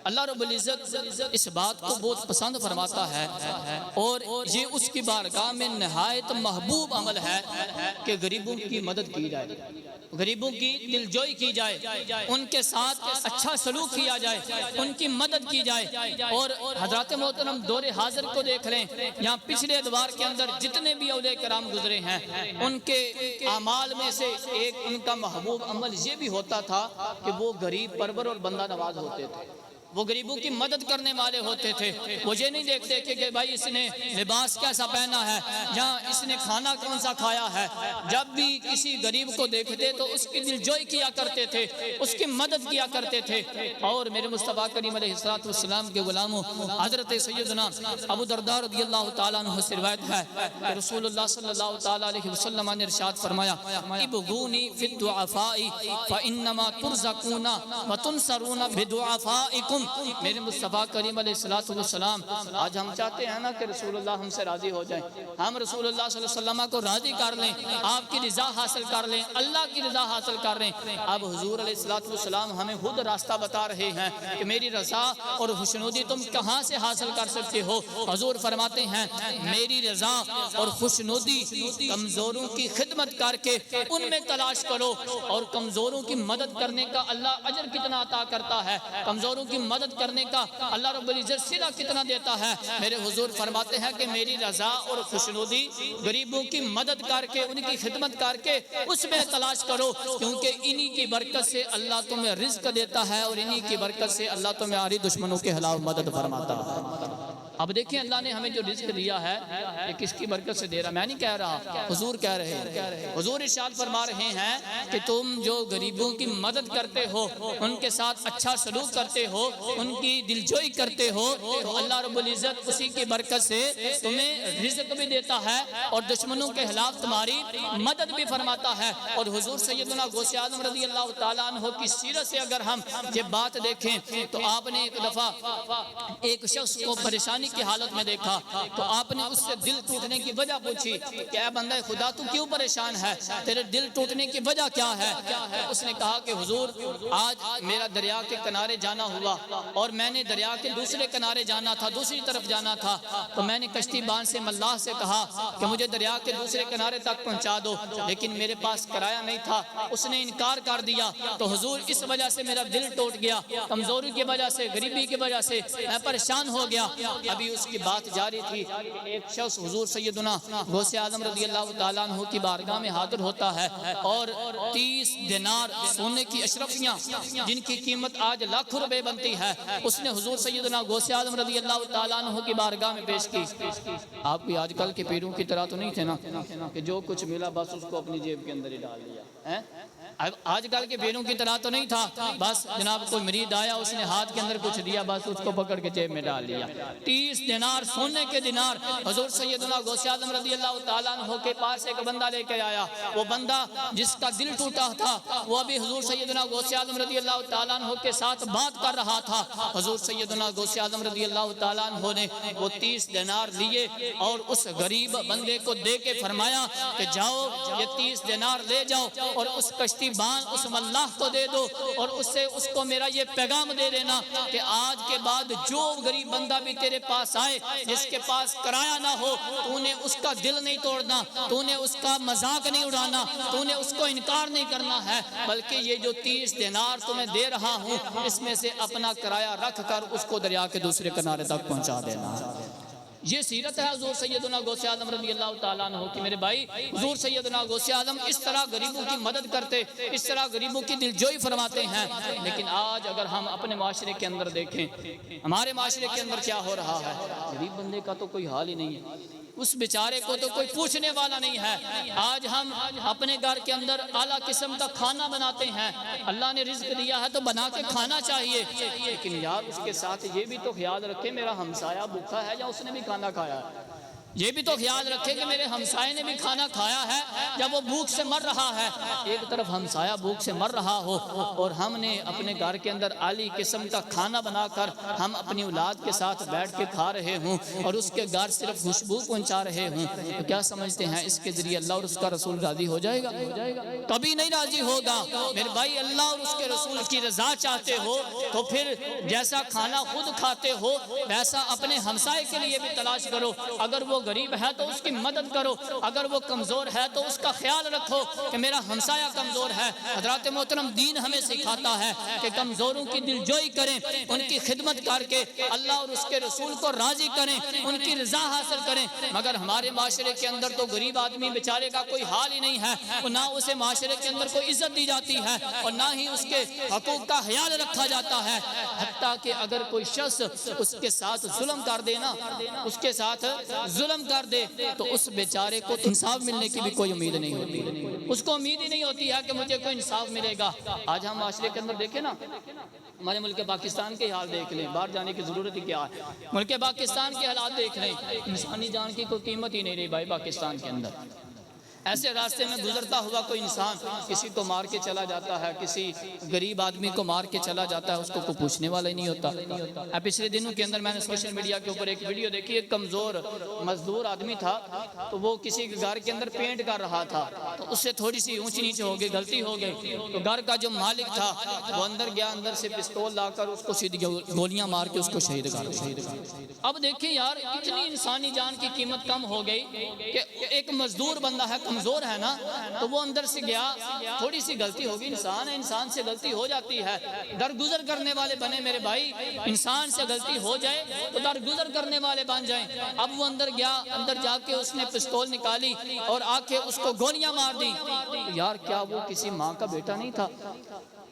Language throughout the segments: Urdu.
اللہ رب العزت اس بات کو بہت پسند فرماتا ہے اور یہ اس کی بارگاہ میں نہایت محبوب عمل ہے کہ غریبوں کی مدد کی جائے، غریبوں کی دلجوئی کی جائے، ان کے ساتھ اچھا سلوک کیا جائے، ان کی مدد کی جائے۔ اور حضرات محترم دور حاضر کو دیکھ لیں، یہاں پچھلے ادوار کے اندر جتنے بھی اولیاء کرام گزرے ہیں ان کے اعمال میں سے ایک ان کا محبوب عمل یہ بھی ہوتا تھا کہ وہ غریب پرور اور بندہ نواز ہوتے تھے، وہ غریبوں کی مدد کرنے والے ہوتے تھے۔ وہ یہ نہیں دیکھتے کہ بھائی اس نے لباس کیسا پہنا ہے یا اس نے کھانا کون سا کھایا ہے، جب بھی کسی غریب کو دیکھتے تو اس کی دلجوئی کیا کرتے تھے، اس کی مدد کیا کرتے تھے۔ اور میرے مصطفیٰ کریم علیہ السلام کے غلاموں حضرت سیدنا ابو درداء رضی اللہ تعالیٰ عنہ سے روایت ہے کہ رسول اللہ صلی اللہ تعالیٰ علیہ وسلم نے ارشاد فرمایا، ابغونی فی الضعفاء فانما ترزقون وتنصرون بدعفائکم۔ میرے مصطفیٰ کریم علیہ السلام، آج ہم چاہتے ہیں نا کہ رسول اللہ ہم سے راضی ہو جائیں، ہم رسول اللہ صلی اللہ علیہ وسلم کو راضی کر لیں، آپ کی رضا حاصل کر لیں، اللہ کی رضا حاصل کر لیں۔ اب حضور علیہ السلام ہمیں خود راستہ بتا رہے ہیں کہ میری رضا اور خوشنودی تم کہاں سے حاصل کر سکتے ہو۔ حضور فرماتے ہیں میری رضا اور خوشنودی کمزوروں کی خدمت کر کے ان میں تلاش کرو، اور کمزوروں کی مدد کرنے کا اللہ اجر کتنا عطا کرتا ہے، کمزوروں کی مدد کرنے کا اللہ رب العزت صلہ کتنا دیتا ہے۔ میرے حضور فرماتے ہیں کہ میری رضا اور خوشنودی غریبوں کی مدد کر کے ان کی خدمت کر کے اس میں تلاش کرو، کیونکہ انہی کی برکت سے اللہ تمہیں رزق دیتا ہے اور انہی کی برکت سے اللہ تمہاری دشمنوں کے خلاف مدد فرماتا ہے۔ اب دیکھیں اللہ نے ہمیں جو رزق دیا ہے یہ کس کی برکت سے دے رہا، میں نہیں کہہ رہا، حضور کہہ رہے ہیں۔ حضور ارشاد فرما رہے ہیں کہ تم جو غریبوں کی مدد کرتے ہو، ان کے ساتھ اچھا سلوک کرتے ہو، ان کی دلجوئی کرتے ہو، تو اللہ رب العزت اسی کی برکت سے تمہیں رزق بھی دیتا ہے اور دشمنوں کے خلاف تمہاری مدد بھی فرماتا ہے۔ اور حضور سیدنا غوث اعظم رضی اللہ تعالیٰ عنہ کی سیرت سے اگر ہم یہ بات دیکھیں تو آپ نے ایک دفعہ ایک شخص کو پریشانی کی حالت میں دیکھا تو آپ نے اس سے دل ٹوٹنے کی وجہ پوچھی کہ اے بندہ خدا تو کیوں پریشان ہے، تیرے دل ٹوٹنے کی وجہ کیا ہے؟ اس نے کہا کہ حضور آج میرا دریا کے کنارے جانا ہوا اور میں نے دریا کے دوسرے کنارے جانا تھا، دوسری طرف جانا تھا، تو میں نے کشتی بان سے ملاح سے کہا کہ مجھے دریا کے دوسرے کنارے تک پہنچا دو، لیکن میرے پاس کرایہ نہیں تھا، اس نے انکار کر دیا۔ تو حضور اس وجہ سے میرا دل ٹوٹ گیا، کمزوری کی وجہ سے، غریبی کی وجہ سے میں پریشان ہو گیا۔ ابھی اس کی بات جاری تھی، ایک شخص حضور سیدنا غوث اعظم رضی اللہ تعالیٰ عنہ کی بارگاہ میں حاضر ہوتا ہے اور 30 دینار سونے کی اشرفیاں جن کی قیمت آج لاکھ روپے بنتی ہے، اس نے حضور سیدنا غوث اعظم رضی اللہ تعالیٰ عنہ کی بارگاہ میں پیش کی۔ آپ بھی آج کل کے پیروں کی طرح تو نہیں تھے نا کہ جو کچھ ملا بس اس کو اپنی جیب کے اندر ہی ڈال دیا۔ آج کل کے پیروں کی طرح تو نہیں تھا، بس جناب کوئی مرید آیا اس نے ہاتھ کے اندر کچھ دیا بس اس کو پکڑ کے جیب میں ڈال دیا۔ 30 دینار سونے کے دینار حضور سیدنا غوث اعظم رضی اللہ تعالیٰ عنہ کے پاس ایک بندہ لے کے آیا، وہ بندہ جس کا دل ٹوٹا تھا وہ ابھی حضور سیدنا غوث اعظم رضی اللہ تعالیٰ عنہ کے ساتھ بات کر رہا تھا۔ حضور سیدنا غوث اعظم رضی اللہ تعالیٰ عنہ نے وہ 30 دینار لیے اور اس غریب بندے کو دے کے فرمایا کہ جاؤ یہ 30 دینار لے جاؤ اور اس کشتی بان اس ملاح کو دے دو اور اس سے اس کو میرا یہ پیغام دے دینا کہ آج کے بعد جو غریب بندہ بھی تیرے پاس آئے جس کے پاس کرایہ نہ ہو، تو نے اس کا دل نہیں توڑنا، تو نے اس کا مذاق نہیں اڑانا، تو نے اس کو انکار نہیں کرنا ہے، بلکہ یہ جو 30 دینار تمہیں دے رہا ہوں اس میں سے اپنا کرایہ رکھ کر اس کو دریا کے دوسرے کنارے تک پہنچا دینا۔ یہ سیرت ہے حضور سیدنا غوث اعظم رضی اللہ تعالیٰ عنہ کی۔ میرے بھائی حضور سیدنا غوث اعظم اس طرح غریبوں کی مدد کرتے، اس طرح غریبوں کی دلجوئی فرماتے ہیں۔ لیکن آج اگر ہم اپنے معاشرے کے اندر دیکھیں، ہمارے معاشرے کے اندر کیا ہو رہا ہے، غریب بندے کا تو کوئی حال ہی نہیں ہے، اس بیچارے کو تو کوئی پوچھنے والا نہیں ہے۔ آج ہم اپنے گھر کے اندر اعلیٰ قسم کا کھانا بناتے ہیں، اللہ نے رزق دیا ہے تو بنا کے کھانا چاہیے، لیکن یار اس کے ساتھ یہ بھی تو خیال رکھے میرا ہمسایہ بھوکا ہے یا اس نے بھی کھانا کھایا ہے۔ یہ بھی تو خیال رکھے کہ میرے ہمسائے نے بھی کھانا کھایا ہے جب وہ بھوک سے مر رہا ہے. ایک طرف ہمسایہ بھوک سے مر رہا ہو اور ہم نے اپنے گھر کے اندر عالی قسم کا کھانا بنا کر ہم اپنی اولاد کے ساتھ بیٹھ کے کھا رہے ہوں اور اس کے گھر صرف خوشبو پہنچا رہے ہوں، تو کیا سمجھتے ہیں اس کے ذریعے اللہ اور اس کا رسول راضی ہو جائے گا؟ کبھی نہیں راضی ہوگا. میرے بھائی اللہ اور اس کے رسول کی رضا چاہتے ہو تو پھر جیسا کھانا خود کھاتے ہو ویسا اپنے ہمسائے کے لیے بھی تلاش کرو. اگر وہ غریب ہے تو اس کی مدد کرو، اگر وہ کمزور ہے تو اس کا خیال رکھو کہ میرا ہمسایہ کمزور ہے. حضرات محترم دین ہمیں سکھاتا ہے کہ کمزوروں کی دل جوئی کریں، ان کی خدمت کر کے اللہ اور اس کے رسول کو راضی کریں، ان کی رضا حاصل کریں. مگر ہمارے معاشرے کے اندر تو غریب آدمی بیچارے کا کوئی حال ہی نہیں ہے، نہ اسے معاشرے کے اندر کوئی عزت دی جاتی ہے اور نہ ہی اس کے حقوق کا خیال رکھا جاتا ہے. حتیٰ کہ اگر کوئی شخص اس کے ساتھ ظلم کر دے نا، اس کے ساتھ ظلم کر دے تو اس بیچارے کو انصاف ملنے کی بھی کوئی امید نہیں ہوتی. اس کو امید ہی نہیں ہوتی ہے کہ مجھے کوئی انصاف ملے گا. آج ہم معاشرے کے اندر دیکھیں نا، ہمارے ملک پاکستان کے حال دیکھ لیں، باہر جانے کی ضرورت ہی کیا ہے. ملک پاکستان کے حالات دیکھ لیں، انسانی جان کی کوئی قیمت ہی نہیں رہی بھائی پاکستان کے اندر. ایسے راستے میں گزرتا ہوا کوئی انسان کسی کو مار کے چلا جاتا ہے، کسی غریب آدمی کو مار کے چلا جاتا ہے، اس کو کوئی پوچھنے والا ہی نہیں ہوتا. پچھلے دنوں کے اندر میں نے سوشل میڈیا کے اوپر ایک ویڈیو دیکھی، ایک کمزور مزدور آدمی تھا تو وہ کسی گھر کے اندر پینٹ کر رہا تھا تو اس سے تھوڑی سی اونچی نیچے ہو گئی، غلطی ہو گئی تو گھر کا جو مالک تھا وہ اندر گیا، اندر سے پستول لا کر اس کو سیدھی گولیاں مار کے اس کو شہید کر دیا. اب دیکھیں یار اتنی انسانی جان کی قیمت کم ہو گئی کہ ایک مزدور بندہ ہے، کمزور ہے نا، تو وہ اندر سے گیا، تھوڑی سی غلطی ہوگی، انسان ہے، انسان سے غلطی ہو جاتی ہے. درگزر کرنے والے بنے میرے بھائی، انسان سے غلطی ہو جائے تو درگزر کرنے والے بن جائیں. اب وہ اندر گیا، اندر جا کے اس نے پستول نکالی اور آ کے اس کو گولیاں مار دی. یار کیا وہ کسی ماں کا بیٹا نہیں تھا؟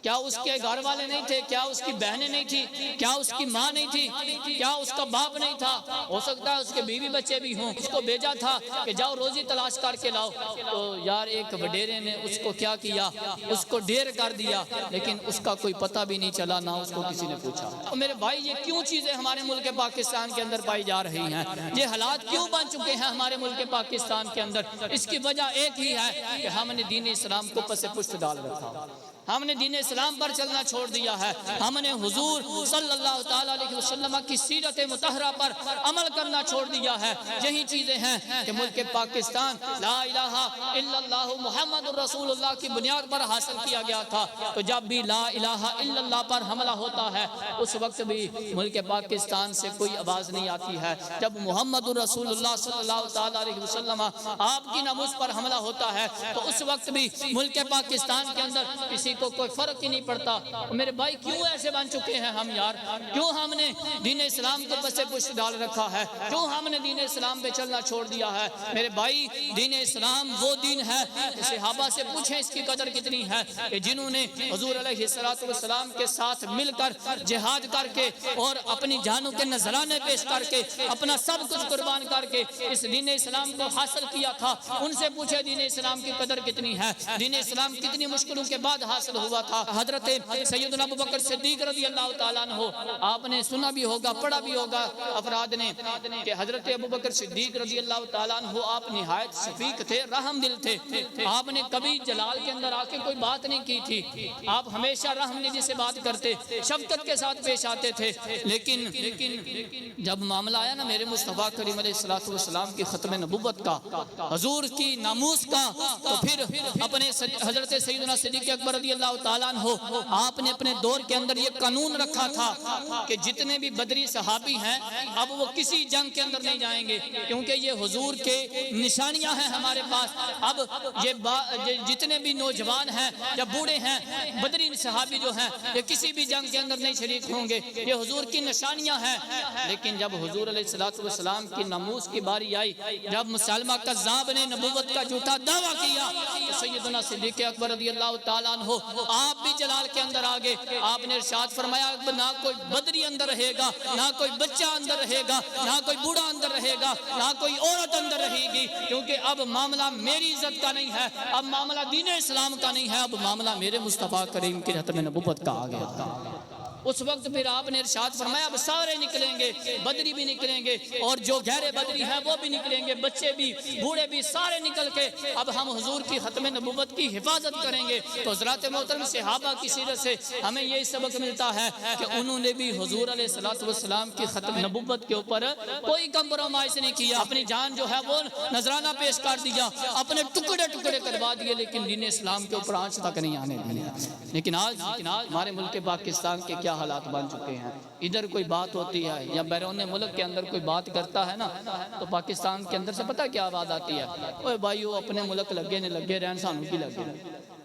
کیا اس کے گھر والے نہیں تھے؟ کیا اس کی بہنیں نہیں تھی؟ کیا اس کی ماں نہیں تھی؟ کیا اس کا باپ نہیں تھا؟ ہو سکتا ہے اس کے بیوی بچے بھی ہوں. اس کو بھیجا تھا کہ جاؤ روزی تلاش کر کے لاؤ. تو یار ایک وڈیرے نے اس کو کیا کیا، اس کو ڈھیر کر دیا، لیکن اس کا کوئی پتہ بھی نہیں چلا، نہ اس کو کسی نے پوچھا. میرے بھائی یہ کیوں چیزیں ہمارے ملک پاکستان کے اندر پائی جا رہی ہیں؟ یہ حالات کیوں بن چکے ہیں ہمارے ملک پاکستان کے اندر؟ اس کی وجہ ایک ہی ہے کہ ہم نے دین اسلام کو پس پشت ڈال رکھا، ہم نے دین اسلام پر چلنا چھوڑ دیا ہے، ہم نے حضور صلی اللہ تعالیٰ علیہ وسلم کی سیرت مطہرہ پر عمل کرنا چھوڑ دیا ہے. یہی چیزیں ہیں کہ ملک پاکستان لا الہ الا اللہ محمد الرسول اللہ کی بنیاد پر حاصل کیا گیا تھا. تو جب بھی لا الہ الا اللہ پر حملہ ہوتا ہے اس وقت بھی ملک پاکستان سے کوئی آواز نہیں آتی ہے. جب محمد الرسول اللہ صلی اللہ تعالیٰ علیہ وسلم آپ کی ناموس پر حملہ ہوتا ہے تو اس وقت بھی ملک پاکستان کے اندر کسی کو کوئی فرق ہی نہیں پڑتا. میرے بھائی کیوں ایسے بن چکے ہیں ہم یار؟ کیوں ہم نے دین اسلام کو پس پشت ڈال رکھا ہے؟ کیوں ہم نے دین اسلام پہ چلنا چھوڑ دیا ہے؟ میرے بھائی دین اسلام وہ دین ہے، صحابہ سے پوچھیں اس کی قدر کتنی ہے کہ جنہوں نے حضور علیہ السلام کے ساتھ مل کر جہاد کر کے اور اپنی جانوں کے نذرانے پیش کر کے اپنا سب کچھ قربان کر کے اس دین اسلام کو حاصل کیا تھا. ان سے پوچھے دین اسلام کی قدر کتنی ہے، دین اسلام کتنی مشکلوں کے بعد حاصل ہوا تھا. حضرت سیدنا ابوبکر صدیق رضی اللہ تعالیٰ عنہ، آپ نے سنا بھی ہوگا، پڑھا بھی ہوگا افراد نے کہ حضرت ابوبکر صدیق رضی اللہ تعالیٰ عنہ آپ نہایت شفیق تھے، رحم دل تھے. آپ نے کبھی جلال کے اندر آ کے کوئی بات نہیں کی تھی، آپ ہمیشہ رحم دلی سے بات کرتے، شفقت کے ساتھ پیش آتے تھے. لیکن جب معاملہ آیا نا میرے مصطفیٰ کریم علیہ السلام کی ختم نبوت کا، حضور کی ناموس کا، تو پھر اپنے حضرت سیدنا صدیق اکبر رضی اللہ تعالیٰ عنہ آپ نے اپنے دور کے اندر یہ قانون رکھا تھا کہ جتنے بھی بدری صحابی ہیں اب وہ کسی جنگ کے اندر نہیں جائیں گے، کیونکہ یہ حضور کے نشانیاں ہیں ہمارے پاس. اب یہ جتنے بھی نوجوان ہیں یا بوڑھے ہیں بدری صحابی جو ہیں یہ کسی بھی جنگ کے اندر نہیں شریک ہوں گے، یہ حضور کی نشانیاں ہیں. لیکن جب حضور علیہ السلام کی ناموس کی باری آئی، جب مسلمہ کذاب نے نبوت کا جھوٹا دعویٰ کیا تو سیدنا صدیق اکبر رضی اللہ تعالیٰ عنہ آپ بھی جلال کے اندر آگے. آپ نے ارشاد فرمایا نہ کوئی بدری اندر رہے گا، نہ کوئی بچہ اندر رہے گا، نہ کوئی بوڑھا اندر رہے گا، نہ کوئی عورت اندر رہے گی، کیونکہ اب معاملہ میری عزت کا نہیں ہے، اب معاملہ دین اسلام کا نہیں ہے، اب معاملہ میرے مصطفیٰ کریم کی ختم نبوت کا آ گیا. اس وقت پھر آپ نے ارشاد فرمایا اب سارے نکلیں گے، بدری بھی نکلیں گے اور جو غیر بدری ہیں وہ بھی نکلیں گے، بچے بھی بوڑھے بھی سارے نکل کے اب ہم حضور کی ختم نبوت کی حفاظت کریں گے۔ تو حضرات محترم صحابہ کی سیرت سے ہمیں یہی سبق ملتا ہے کہ انہوں نے بھی حضور علیہ السلام کی ختم نبوت کے اوپر کوئی کمپرومائز نہیں کیا، اپنی جان جو ہے وہ نذرانہ پیش کر دیا، اپنے ٹکڑے ٹکڑے کروا دیے، لیکن دین اسلام کے اوپر آنچ تک نہیں آنے دیا۔ لیکن آج ہمارے ملک پاکستان کے کیا حالات بن چکے ہیں، ادھر کوئی بات ہوتی ہے یا بیرون ملک کے اندر کوئی بات کرتا ہے نا تو پاکستان کے اندر سے پتہ کیا آواز آتی ہے، اوے بھائیو اپنے ملک لگے نے لگے رہن سانوں کی لگے۔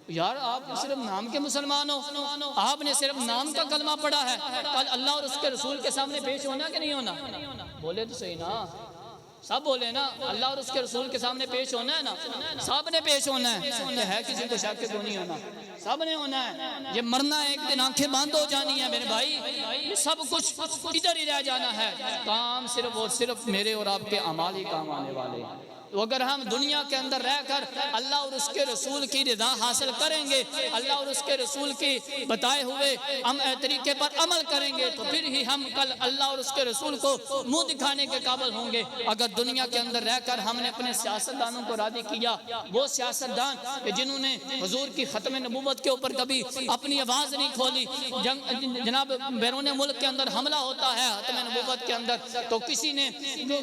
یار آپ صرف نام کے مسلمان ہو، آپ نے صرف نام کا کلمہ پڑھا ہے، کل اللہ اور اس کے رسول کے سامنے پیش ہونا کہ نہیں ہونا؟ بولے تو صحیح نا، سب بولے نا، اللہ اور اس کے رسول کے سامنے پیش ہونا ہے نا، سب نے پیش ہونا ہے کسی کو شک تو نہیں ہونا، سب نے ہونا ہے، یہ مرنا ہے ایک دن، آنکھیں بند ہو جانی ہے میرے بھائی، یہ سب کچھ ادھر ہی رہ جانا ہے، کام صرف اور صرف میرے اور آپ کے اعمال ہی کام آنے والے ہیں۔ تو اگر ہم دنیا کے اندر رہ کر اللہ اور اس کے رسول کی رضا حاصل کریں گے، اللہ اور اس کے رسول کی بتائے ہوئے طریقے پر عمل کریں گے تو پھر ہی ہم کل اللہ اور اس کے رسول کو منہ دکھانے کے قابل ہوں گے۔ اگر دنیا کے اندر رہ کر ہم نے اپنے سیاستدانوں کو راضی کیا، وہ سیاستدان جنہوں نے حضور کی ختم نبوت کے اوپر کبھی اپنی آواز نہیں کھولی، جناب بیرون ملک کے اندر حملہ ہوتا ہے ختم نبوت کے اندر تو کسی نے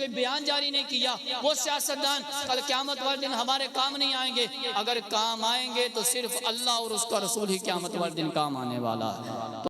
بیان جاری نہیں کیا، وہ سیاستدان کل قیامت والے دن ہمارے کام نہیں آئیں گے۔ اگر کام آئیں گے تو صرف اللہ اور اس کا رسول ہی قیامت والے دن کام آنے والا ہے۔